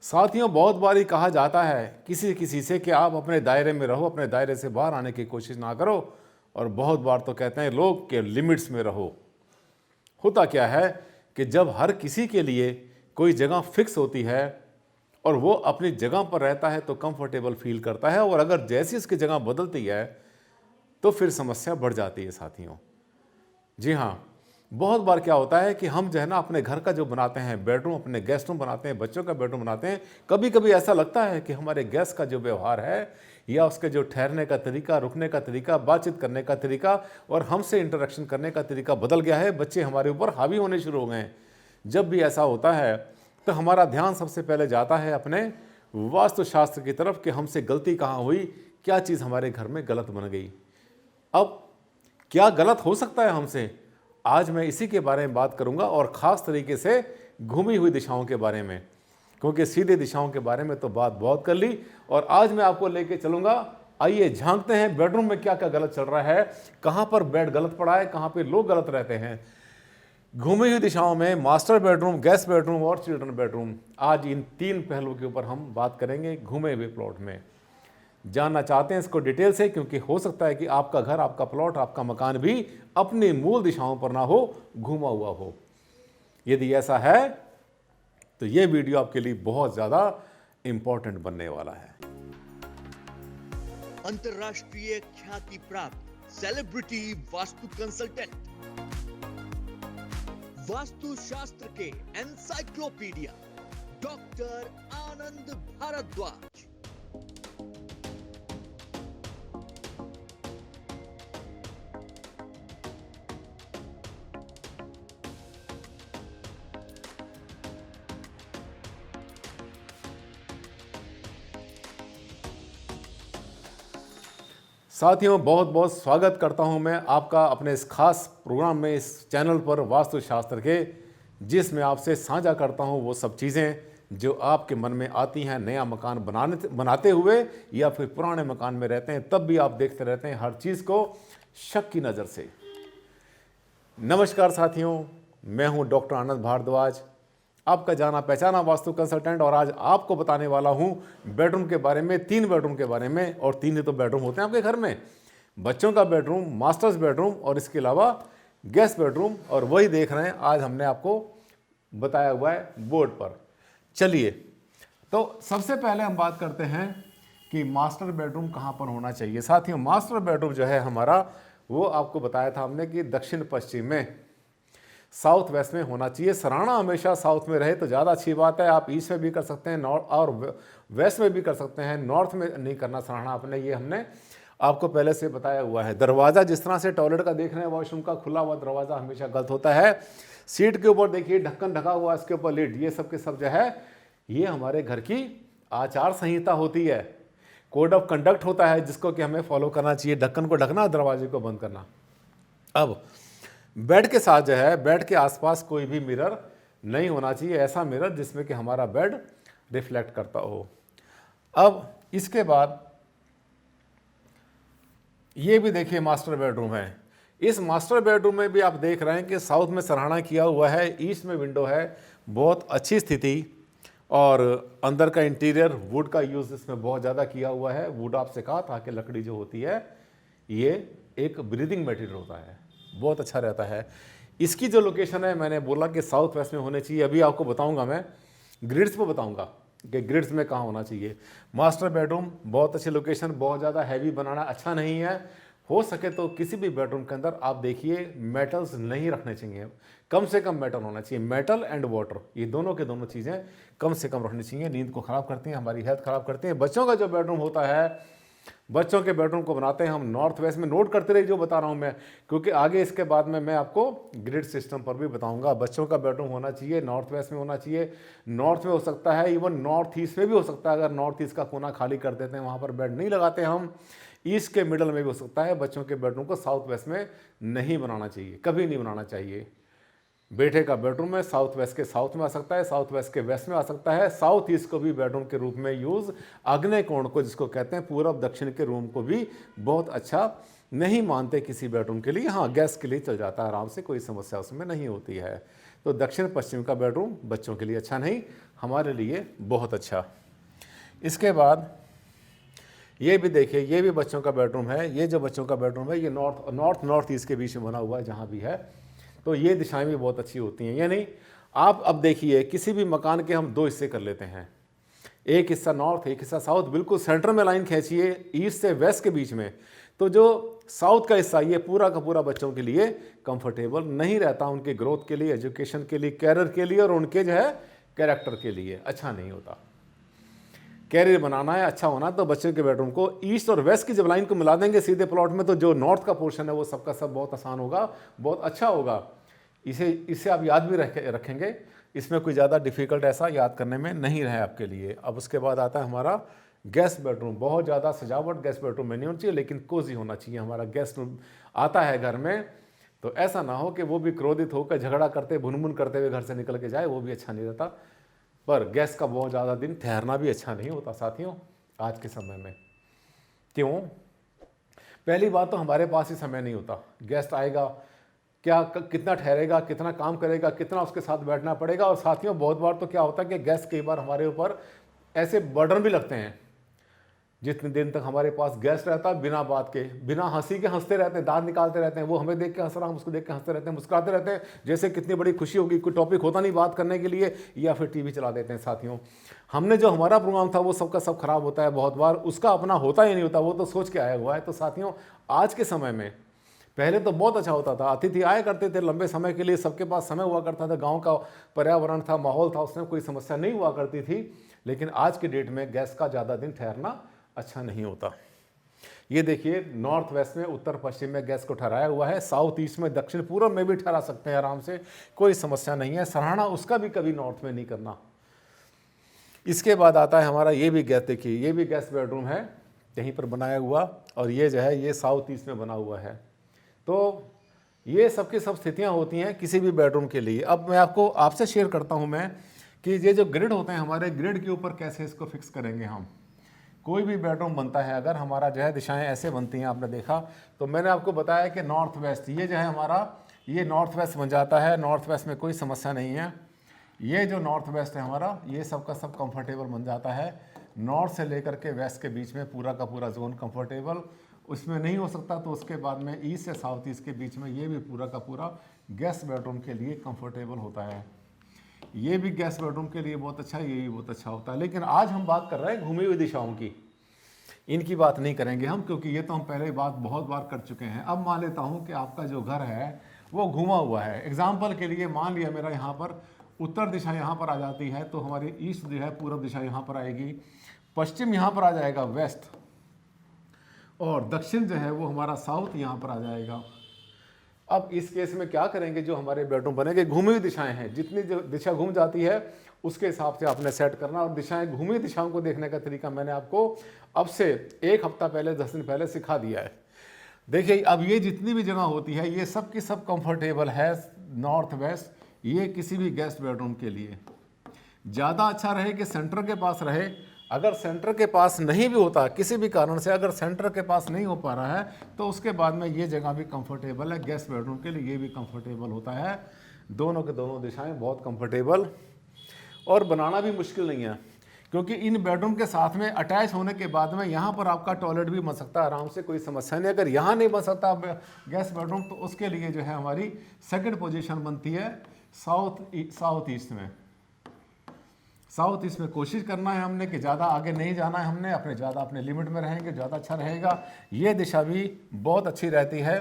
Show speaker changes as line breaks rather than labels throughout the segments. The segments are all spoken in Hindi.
साथियों, बहुत बार ही कहा जाता है किसी किसी से कि आप अपने दायरे में रहो, अपने दायरे से बाहर आने की कोशिश ना करो। और बहुत बार तो कहते हैं लोग कि लिमिट्स में रहो। होता क्या है कि जब हर किसी के लिए कोई जगह फिक्स होती है और वो अपनी जगह पर रहता है तो कंफर्टेबल फील करता है, और अगर जैसी उसकी जगह बदलती है तो फिर समस्या बढ़ जाती है साथियों। जी हाँ, बहुत बार क्या होता है कि हम जो है ना अपने घर का जो बनाते हैं बेडरूम, अपने गेस्ट रूम बनाते हैं, बच्चों का बेडरूम बनाते हैं, कभी कभी ऐसा लगता है कि हमारे गेस्ट का जो व्यवहार है या उसके जो ठहरने का तरीका, रुकने का तरीका, बातचीत करने का तरीका और हमसे इंटरेक्शन करने का तरीका बदल गया है। बच्चे हमारे ऊपर हावी होने शुरू हो गए हैं। जब भी ऐसा होता है तो हमारा ध्यान सबसे पहले जाता है अपने वास्तुशास्त्र की तरफ कि हमसे गलती कहाँ हुई, क्या चीज़ हमारे घर में गलत बन गई। अब क्या गलत हो सकता है हमसे, आज मैं इसी के बारे में बात करूंगा, और ख़ास तरीके से घूमी हुई दिशाओं के बारे में, क्योंकि सीधे दिशाओं के बारे में तो बात बहुत कर ली। और आज मैं आपको लेके चलूंगा, आइए झांकते हैं बेडरूम में क्या क्या गलत चल रहा है, कहाँ पर बेड गलत पड़ा है, कहाँ पे लोग गलत रहते हैं। घूमी हुई दिशाओं में मास्टर बेडरूम, गेस्ट बेडरूम और चिल्ड्रन बेडरूम, आज इन तीन पहलुओं के ऊपर हम बात करेंगे घूमे हुए प्लॉट में। जानना चाहते हैं इसको डिटेल से, क्योंकि हो सकता है कि आपका घर, आपका प्लॉट, आपका मकान भी अपनी मूल दिशाओं पर ना हो, घूमा हुआ हो। यदि ऐसा है तो ये वीडियो आपके लिए बहुत ज़्यादा इंपॉर्टेंट बनने वाला है।
अंतर्राष्ट्रीय ख्याति प्राप्त सेलिब्रिटी वास्तु कंसल्टेंट, वास्तु शास्त्र के एनसाइक्लोपीडिया डॉक्टर आनंद भारद्वाज।
साथियों, बहुत बहुत स्वागत करता हूं मैं आपका अपने इस खास प्रोग्राम में, इस चैनल पर वास्तुशास्त्र के, जिसमें आपसे साझा करता हूं वो सब चीज़ें जो आपके मन में आती हैं नया मकान बनाते हुए, या फिर पुराने मकान में रहते हैं तब भी आप देखते रहते हैं हर चीज़ को शक की नज़र से। नमस्कार साथियों, मैं हूं डॉक्टर आनंद भारद्वाज, आपका जाना पहचाना वास्तु कंसल्टेंट, और आज आपको बताने वाला हूं बेडरूम के बारे में, 3 बेडरूम के बारे में। और 3 ही तो बेडरूम होते हैं आपके घर में, बच्चों का बेडरूम, मास्टर्स बेडरूम और इसके अलावा गेस्ट बेडरूम, और वही देख रहे हैं आज हमने आपको बताया हुआ है बोर्ड पर। चलिए, तो सबसे पहले हम बात करते हैं कि मास्टर बेडरूम कहाँ पर होना चाहिए। साथियों, मास्टर बेडरूम जो है हमारा, वो आपको बताया था हमने कि दक्षिण पश्चिम में, साउथ वेस्ट में होना चाहिए। सराहना हमेशा साउथ में रहे तो ज़्यादा अच्छी बात है। आप ईस्ट में भी कर सकते हैं, नॉर्थ और वेस्ट में भी कर सकते हैं, नॉर्थ में नहीं करना सराहना अपने, ये हमने आपको पहले से बताया हुआ है। दरवाज़ा जिस तरह से टॉयलेट का देख रहे हैं, वॉशरूम का खुला हुआ दरवाज़ा हमेशा गलत होता है। सीट के ऊपर देखिए ढक्कन ढका हुआ, इसके ऊपर लिड, ये सब के सब जो है ये हमारे घर की आचार संहिता होती है, कोड ऑफ कंडक्ट होता है, जिसको कि हमें फॉलो करना चाहिए। ढक्कन को ढकना, दरवाजे को बंद करना। अब बेड के साथ जो है, बेड के आसपास कोई भी मिरर नहीं होना चाहिए, ऐसा मिरर जिसमें कि हमारा बेड रिफ्लेक्ट करता हो। अब इसके बाद ये भी देखिए मास्टर बेडरूम है। इस मास्टर बेडरूम में भी आप देख रहे हैं कि साउथ में सराहना किया हुआ है, ईस्ट में विंडो है, बहुत अच्छी स्थिति, और अंदर का इंटीरियर वुड का यूज़ इसमें बहुत ज़्यादा किया हुआ है। वुड आपसे कहा था कि लकड़ी जो होती है ये एक ब्रीदिंग मटेरियल होता है, बहुत अच्छा रहता है। इसकी जो लोकेशन है, मैंने बोला कि साउथ वेस्ट में होने चाहिए। अभी आपको बताऊंगा, मैं ग्रिड्स पे बताऊंगा कि ग्रिड्स में कहाँ होना चाहिए। मास्टर बेडरूम बहुत अच्छी लोकेशन, बहुत ज़्यादा हैवी बनाना अच्छा नहीं है। हो सके तो किसी भी बेडरूम के अंदर आप देखिए मेटल्स नहीं रखने चाहिए, कम से कम मेटल होना चाहिए। मेटल एंड वाटर, ये दोनों के दोनों चीज़ें कम से कम रखनी चाहिए। नींद को ख़राब करती हैं, हमारी हेल्थ ख़राब करती हैं। बच्चों का जो बेडरूम होता है, बच्चों के बेडरूम को बनाते हैं हम नॉर्थ वेस्ट में। नोट करते रहिए जो बता रहा हूं मैं, क्योंकि आगे इसके बाद में मैं आपको ग्रिड सिस्टम पर भी बताऊंगा। बच्चों का बेडरूम होना चाहिए नॉर्थ वेस्ट में होना चाहिए। नॉर्थ में हो सकता है, इवन नॉर्थ ईस्ट में भी हो सकता है। अगर नॉर्थ ईस्ट का कोना खाली कर देते हैं, वहां पर बेड नहीं लगाते हम। ईस्ट के मिडल में भी हो सकता है। बच्चों के बेडरूम को साउथ वेस्ट में नहीं बनाना चाहिए, कभी नहीं बनाना चाहिए। बेटे का बेडरूम है, साउथ वेस्ट के साउथ में आ सकता है, साउथ वेस्ट के वेस्ट में आ सकता है। साउथ ईस्ट को भी बेडरूम के रूप में यूज, आग्नेय कोण को जिसको कहते हैं, पूर्व दक्षिण के रूम को भी बहुत अच्छा नहीं मानते किसी बेडरूम के लिए। हाँ, गेस्ट के लिए चल जाता है आराम से, कोई समस्या उसमें नहीं होती है। तो दक्षिण पश्चिम का बेडरूम बच्चों के लिए अच्छा नहीं, हमारे लिए बहुत अच्छा। इसके बाद ये भी देखिए, ये भी बच्चों का बेडरूम है। ये जो बच्चों का बेडरूम है ये नॉर्थ ईस्ट के बीच में बना हुआ है जहाँ भी है, तो ये दिशाएं भी बहुत अच्छी होती हैं। यानी आप अब देखिए, किसी भी मकान के हम 2 हिस्से कर लेते हैं, एक हिस्सा नॉर्थ, एक हिस्सा साउथ, बिल्कुल सेंटर में लाइन खींचिए ईस्ट से वेस्ट के बीच में, तो जो साउथ का हिस्सा ये पूरा का पूरा बच्चों के लिए कंफर्टेबल नहीं रहता, उनके ग्रोथ के लिए, एजुकेशन के लिए, कैरियर के लिए और उनके जो है कैरेक्टर के लिए अच्छा नहीं होता। कैरियर बनाना है, अच्छा होना, तो बच्चों के बेडरूम को ईस्ट और वेस्ट की जब लाइन को मिला देंगे सीधे प्लॉट में, तो जो नॉर्थ का पोर्शन है वो सबका सब बहुत आसान होगा, बहुत अच्छा होगा। इसे आप याद भी रखेंगे, इसमें कोई ज़्यादा डिफ़िकल्ट ऐसा याद करने में नहीं रहे आपके लिए। अब उसके बाद आता है हमारा गेस्ट बेडरूम। बहुत ज़्यादा सजावट गेस्ट बेडरूम में नहीं होनी चाहिए, लेकिन कोजी होना चाहिए। हमारा गेस्ट आता है घर में तो ऐसा ना हो कि वो भी क्रोधित होकर झगड़ा करते, भुनभुन करते हुए घर से निकल के जाए, वो भी अच्छा नहीं रहता। पर गेस्ट का बहुत ज़्यादा दिन ठहरना भी अच्छा नहीं होता साथियों आज के समय में। क्यों? पहली बात तो हमारे पास ही समय नहीं होता। गेस्ट आएगा, क्या कितना ठहरेगा, कितना काम करेगा, कितना उसके साथ बैठना पड़ेगा। और साथियों बहुत बार तो क्या होता है कि गेस्ट कई बार हमारे ऊपर ऐसे बर्डन भी लगते हैं, जितने दिन तक हमारे पास गेस्ट रहता है बिना बात के, बिना हंसी के हंसते रहते हैं, दांत निकालते रहते हैं। वो हमें देख के हंस रहा, हम उसको देख के हंसते रहते हैं, मुस्कुराते रहते हैं, जैसे कितनी बड़ी खुशी होगी। कोई टॉपिक होता नहीं बात करने के लिए, या फिर टीवी चला देते हैं। साथियों हमने जो हमारा प्रोग्राम था वो सबका सब खराब होता है बहुत बार, उसका अपना होता ही नहीं होता, वो तो सोच के आया हुआ है। तो साथियों आज के समय में, पहले तो बहुत अच्छा होता था, अतिथि आया करते थे लंबे समय के लिए, सबके पास समय हुआ करता था, गाँव का पर्यावरण था, माहौल था, उसमें कोई समस्या नहीं हुआ करती थी। लेकिन आज की डेट में गेस्ट का ज़्यादा दिन ठहरना अच्छा नहीं होता। ये देखिए, नॉर्थ वेस्ट में, उत्तर पश्चिम में गैस को ठहराया हुआ है, साउथ ईस्ट में, दक्षिण पूर्व में भी ठहरा सकते हैं आराम से, कोई समस्या नहीं है। सराहना उसका भी कभी नॉर्थ में नहीं करना। इसके बाद आता है हमारा ये भी गैस, देखिए ये भी गैस बेडरूम है यहीं पर बनाया हुआ, और ये जो है ये साउथ ईस्ट में बना हुआ है। तो ये सबकी सब स्थितियाँ होती हैं किसी भी बेडरूम के लिए। अब मैं आपसे शेयर करता हूँ मैं कि ये जो ग्रिड होते हैं हमारे, ग्रिड के ऊपर कैसे इसको फिक्स करेंगे हम। कोई भी बेडरूम बनता है, अगर हमारा जो है दिशाएं ऐसे बनती हैं, आपने देखा, तो मैंने आपको बताया कि नॉर्थ वेस्ट, ये जो है हमारा, ये नॉर्थ वेस्ट बन जाता है। नॉर्थ वेस्ट में कोई समस्या नहीं है। ये जो नॉर्थ वेस्ट है हमारा, ये सबका सब कंफर्टेबल बन जाता है। नॉर्थ से लेकर के वेस्ट के बीच में पूरा का पूरा जोन कंफर्टेबल, उसमें नहीं हो सकता तो उसके बाद में ईस्ट से साउथ ईस्ट के बीच में ये भी पूरा का पूरा गेस्ट बेडरूम के लिए कंफर्टेबल होता है। ये भी गेस्ट बेडरूम के लिए बहुत अच्छा है, ये भी बहुत अच्छा होता है। लेकिन आज हम बात कर रहे हैं घूमी हुई दिशाओं की, इनकी बात नहीं करेंगे हम, क्योंकि ये तो हम पहले बात बहुत बार कर चुके हैं। अब मान लेता हूँ कि आपका जो घर है वो घूमा हुआ है। एग्जाम्पल के लिए मान लिया मेरा यहाँ पर उत्तर दिशा यहाँ पर आ जाती है, तो हमारी ईस्ट जो है पूर्व दिशा यहाँ पर आएगी, पश्चिम यहाँ पर आ जाएगा वेस्ट, और दक्षिण जो है वो हमारा साउथ यहाँ पर आ जाएगा। अब इस केस में क्या करेंगे, जो हमारे बेडरूम बनेंगे, घूमी हुई दिशाएं हैं, जितनी जो दिशा घूम जाती है उसके हिसाब से आपने सेट करना। और दिशाएं, घूमी हुई दिशाओं को देखने का तरीका मैंने आपको अब से 1 हफ्ता पहले, 10 दिन पहले सिखा दिया है। देखिए अब ये जितनी भी जगह होती है ये सब की सब कंफर्टेबल है नॉर्थ वेस्ट। ये किसी भी गेस्ट बेडरूम के लिए ज़्यादा अच्छा रहे कि सेंटर के पास रहे। अगर सेंटर के पास नहीं भी होता, किसी भी कारण से अगर सेंटर के पास नहीं हो पा रहा है, तो उसके बाद में ये जगह भी कंफर्टेबल है गेस्ट बेडरूम के लिए, ये भी कंफर्टेबल होता है। दोनों के दोनों दिशाएं बहुत कंफर्टेबल, और बनाना भी मुश्किल नहीं है, क्योंकि इन बेडरूम के साथ में अटैच होने के बाद में यहाँ पर आपका टॉयलेट भी बन सकता है आराम से, कोई समस्या नहीं। अगर यहाँ नहीं बन सकता गेस्ट बेडरूम, तो उसके लिए जो है हमारी सेकंड पोजीशन बनती है साउथ ईस्ट में। साउथ ईस्ट में कोशिश करना है हमने कि ज़्यादा आगे नहीं जाना है हमने, अपने लिमिट में रहेंगे, ज़्यादा अच्छा रहेगा। ये दिशा भी बहुत अच्छी रहती है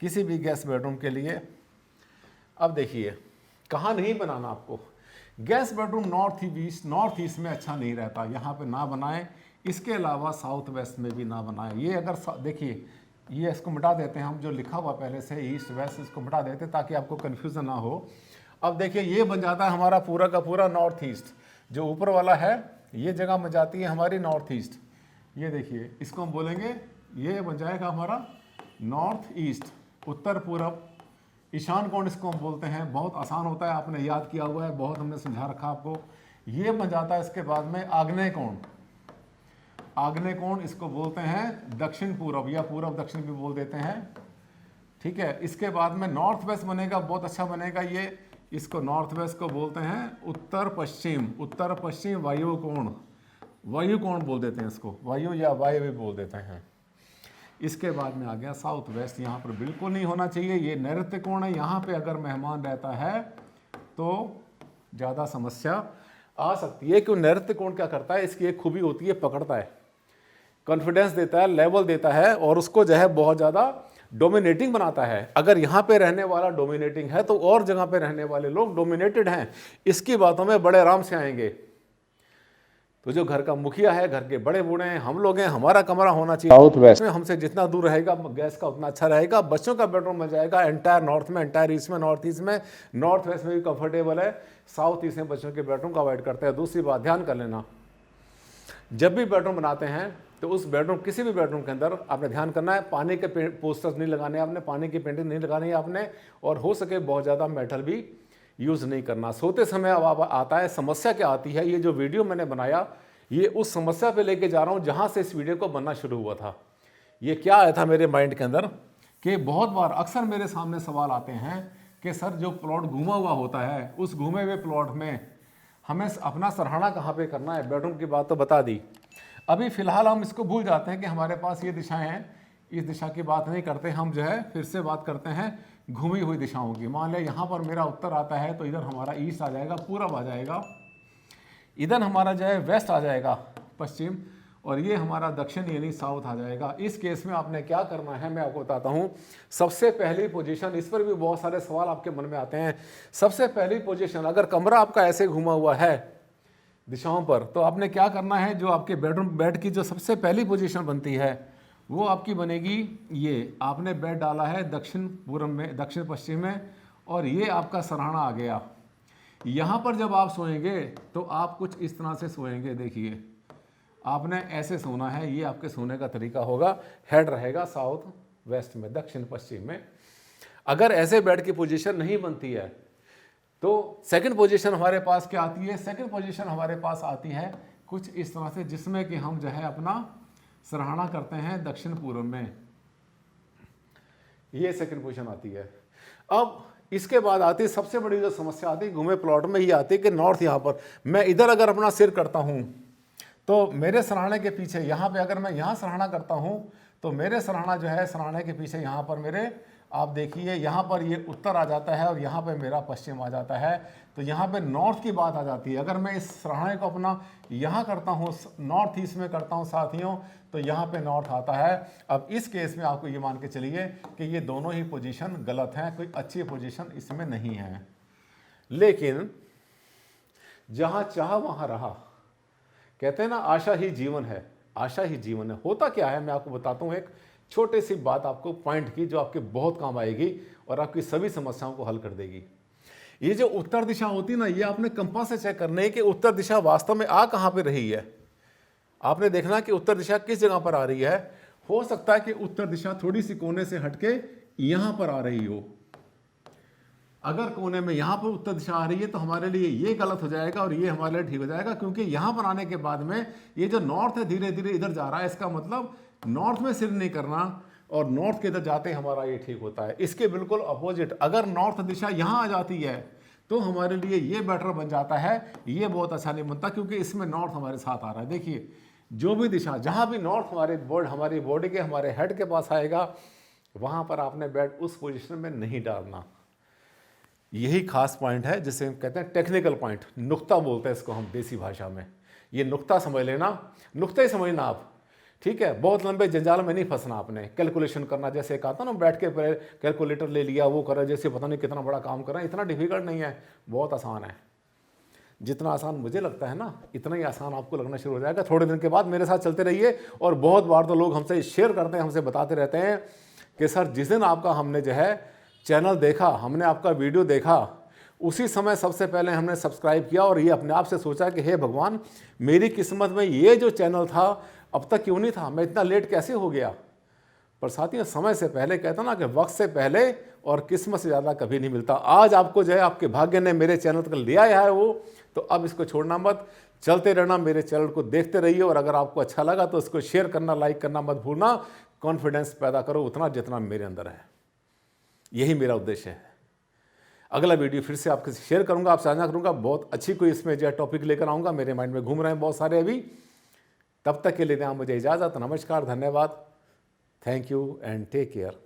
किसी भी गेस्ट बेडरूम के लिए। अब देखिए कहाँ नहीं बनाना आपको, गेस्ट बेडरूम नॉर्थ ईस्ट में अच्छा नहीं रहता, यहाँ पे ना बनाएं। इसके अलावा साउथ वेस्ट में भी ना बनाएं। ये अगर देखिए, ये इसको मिटा देते हैं हम, जो लिखा हुआ पहले से ईस्ट वेस्ट, इसको मिटा देते हैं ताकि आपको कन्फ्यूज़न ना हो। अब देखिए ये बन जाता है हमारा पूरा का पूरा नॉर्थ ईस्ट। जो ऊपर वाला है ये जगह बन जाती है हमारी नॉर्थ ईस्ट। ये देखिए इसको हम बोलेंगे, ये बन जाएगा हमारा नॉर्थ ईस्ट, उत्तर पूर्व ईशान कोण इसको हम बोलते हैं। बहुत आसान होता है, आपने याद किया हुआ है, बहुत हमने समझा रखा आपको। ये बन जाता है इसके बाद में आग्नेय कोण। आग्नेय कोण इसको बोलते हैं दक्षिण पूर्व, या पूर्व दक्षिण भी बोल देते हैं, ठीक है। इसके बाद में नॉर्थ वेस्ट बनेगा, बहुत अच्छा बनेगा ये। इसको नॉर्थ वेस्ट को बोलते हैं उत्तर पश्चिम वायु कोण बोल देते हैं इसको, वायु या वायु भी बोल देते हैं। इसके बाद में आ गया साउथ वेस्ट, यहाँ पर बिल्कुल नहीं होना चाहिए, ये नैऋत्य कोण है। यहाँ पे अगर मेहमान रहता है तो ज़्यादा समस्या आ सकती है। क्यों? नैऋत्य कोण क्या करता है, इसकी एक खूबी होती है, पकड़ता है, कॉन्फिडेंस देता है, लेवल देता है और उसको जो है बहुत ज़्यादा डोमिनेटिंग बनाता है। अगर यहाँ पे रहने वाला डोमिनेटिंग है तो और जगह पे रहने वाले लोग डोमिनेटेड हैं, इसकी बातों में बड़े आराम से आएंगे। तो जो घर का मुखिया है, घर के बड़े बूढ़े हैं, हम लोग हैं, हमारा कमरा होना चाहिए साउथ वेस्ट में, हमसे जितना दूर रहेगा गैस का उतना अच्छा रहेगा। बच्चों का बेडरूम मिल जाएगा एंटायर नॉर्थ में, एंटायर ईस्ट में, नॉर्थ ईस्ट में, नॉर्थ वेस्ट में भी कंफर्टेबल है। साउथ ईस्ट में बच्चों के बेडरूम का अवॉइड करते हैं। दूसरी बात ध्यान कर लेना, जब भी बेडरूम बनाते हैं तो उस बेडरूम, किसी भी बेडरूम के अंदर आपने ध्यान करना है, पानी के पोस्टर्स नहीं लगाने आपने, पानी की पेंटिंग नहीं लगानी है आपने, और हो सके बहुत ज़्यादा मेटल भी यूज़ नहीं करना। सोते समय अब आता है समस्या क्या आती है, ये जो वीडियो मैंने बनाया ये उस समस्या पे लेके जा रहा हूँ जहाँ से इस वीडियो को बनना शुरू हुआ था। ये क्या आया था मेरे माइंड के अंदर कि बहुत बार अक्सर मेरे सामने सवाल आते हैं कि सर जो प्लॉट घूमा हुआ होता है, उस घूमे हुए प्लॉट में हमें अपना सरहाना कहाँ पे करना है। बेडरूम की बात तो बता दी, अभी फ़िलहाल हम इसको भूल जाते हैं कि हमारे पास ये दिशाएं हैं, इस दिशा की बात नहीं करते हम, जो है फिर से बात करते हैं घूमी हुई दिशाओं की। मान लिया यहाँ पर मेरा उत्तर आता है तो इधर हमारा ईस्ट आ जाएगा, पूरब आ जाएगा, इधर हमारा जो है वेस्ट आ जाएगा, पश्चिम, और ये हमारा दक्षिण यानी साउथ आ जाएगा। इस केस में आपने क्या करना है मैं आपको बताता हूँ। सबसे पहली पोजीशन, इस पर भी बहुत सारे सवाल आपके मन में आते हैं। सबसे पहली पोजीशन, अगर कमरा आपका ऐसे घुमा हुआ है दिशाओं पर, तो आपने क्या करना है, जो आपके बेड की जो सबसे पहली पोजीशन बनती है वो आपकी बनेगी ये। आपने बेड डाला है दक्षिण पूर्व में, दक्षिण पश्चिम में, और ये आपका सरहाना आ गया। यहाँ पर जब आप सोएंगे तो आप कुछ इस तरह से सोएंगे। देखिए आपने ऐसे सोना है, ये आपके सोने का तरीका होगा। हेड रहेगा साउथ वेस्ट में, दक्षिण पश्चिम में। अगर ऐसे बेड की पोजीशन नहीं बनती है तो सेकंड पोजीशन हमारे पास क्या आती है, सेकंड पोजीशन हमारे पास आती है कुछ इस तरह से, जिसमें कि हम जो है अपना सरहाना करते हैं दक्षिण पूर्व में। ये सेकंड पोजीशन आती है। अब इसके बाद आती है सबसे बड़ी जो समस्या आती है घूमे प्लॉट में, ये आती है कि नॉर्थ, यहाँ पर मैं इधर अगर अपना सिर करता हूँ तो मेरे सरहाने के पीछे, यहाँ पे अगर मैं यहाँ सरहाना करता हूँ तो मेरे सरहाना जो है सरहाने के पीछे यहाँ पर मेरे, आप देखिए यहाँ पर ये उत्तर आ जाता है और यहाँ पे मेरा पश्चिम आ जाता है। तो यहाँ पे नॉर्थ की बात आ जाती है। अगर मैं इस सरहाने को अपना यहाँ करता हूँ, नॉर्थ ईस्ट में करता हूँ साथियों, तो यहाँ पे नॉर्थ आता है। अब इस केस में आपको ये मान के चलिए कि ये दोनों ही पोजीशन गलत हैं, कोई अच्छी पोजीशन इसमें नहीं है। लेकिन जहाँ चाह वहाँ रहा, कहते हैं ना आशा ही जीवन है, आशा ही जीवन है। होता क्या है मैं आपको बताता हूँ, एक छोटी सी बात आपको पॉइंट की जो आपके बहुत काम आएगी और आपकी सभी समस्याओं को हल कर देगी। ये जो उत्तर दिशा होती है ना, ये आपने कंपास से चेक करना है कि उत्तर दिशा वास्तव में आ कहाँ पे रही है। आपने देखना कि उत्तर दिशा किस जगह पर आ रही है। हो सकता है कि उत्तर दिशा थोड़ी सी कोने से हटके यहाँ पर आ रही हो। अगर कोने में यहाँ पर उत्तर दिशा आ रही है तो हमारे लिए ये गलत हो जाएगा और ये हमारे लिए ठीक हो जाएगा, क्योंकि यहाँ पर आने के बाद में ये जो नॉर्थ है धीरे धीरे इधर जा रहा है। इसका मतलब नॉर्थ में सिर नहीं करना और नॉर्थ के इधर जाते हमारा ये ठीक होता है। इसके बिल्कुल अपोजिट, अगर नॉर्थ दिशा यहाँ आ जाती है तो हमारे लिए ये बेटर बन जाता है, ये बहुत अच्छा नहीं बनता, क्योंकि इसमें नॉर्थ हमारे साथ आ रहा है। देखिए जो भी दिशा, जहाँ भी नॉर्थ हमारी बॉडी के, हमारे हेड के पास आएगा, वहाँ पर आपने बेड उस पोजिशन में नहीं डालना। यही खास पॉइंट है जिसे हम कहते हैं टेक्निकल पॉइंट, नुक्ता बोलते हैं इसको हम देसी भाषा में। ये नुक्ता समझ लेना, नुक्ता ही समझना आप, ठीक है। बहुत लंबे जंजाल में नहीं फंसना आपने। कैलकुलेशन करना, जैसे कहा था ना, बैठ के कैलकुलेटर ले लिया, वो करा, जैसे पता नहीं कितना बड़ा काम कर रहे हैं। इतना डिफिकल्ट नहीं है, बहुत आसान है। जितना आसान मुझे लगता है ना, इतना ही आसान आपको लगना शुरू हो जाएगा। थोड़े दिन के बाद मेरे साथ चलते रहिए। और बहुत बार तो लोग हमसे शेयर करते हैं, हमसे बताते रहते हैं कि सर जिस दिन आपका हमने जो है चैनल देखा, हमने आपका वीडियो देखा, उसी समय सबसे पहले हमने सब्सक्राइब किया और ये अपने आप से सोचा कि हे भगवान, मेरी किस्मत में ये जो चैनल था अब तक क्यों नहीं था, मैं इतना लेट कैसे हो गया। पर साथियों, समय से पहले, कहता ना कि वक्त से पहले और किस्मत से ज़्यादा कभी नहीं मिलता। आज आपको जो है आपके भाग्य ने मेरे चैनल तक ले आया है वो, तो अब इसको छोड़ना मत, चलते रहना, मेरे चैनल को देखते रहिए। और अगर आपको अच्छा लगा तो इसको शेयर करना, लाइक करना मत भूलना। कॉन्फिडेंस पैदा करो उतना जितना मेरे अंदर है, यही मेरा उद्देश्य है। अगला वीडियो फिर से आपके शेयर करूंगा, आपसे साझा करूंगा। बहुत अच्छी कोई इसमें जो है टॉपिक लेकर आऊँगा, मेरे माइंड में घूम रहे हैं बहुत सारे अभी। तब तक के लिए दें आप मुझे इजाज़त। नमस्कार, धन्यवाद, thank you and take care.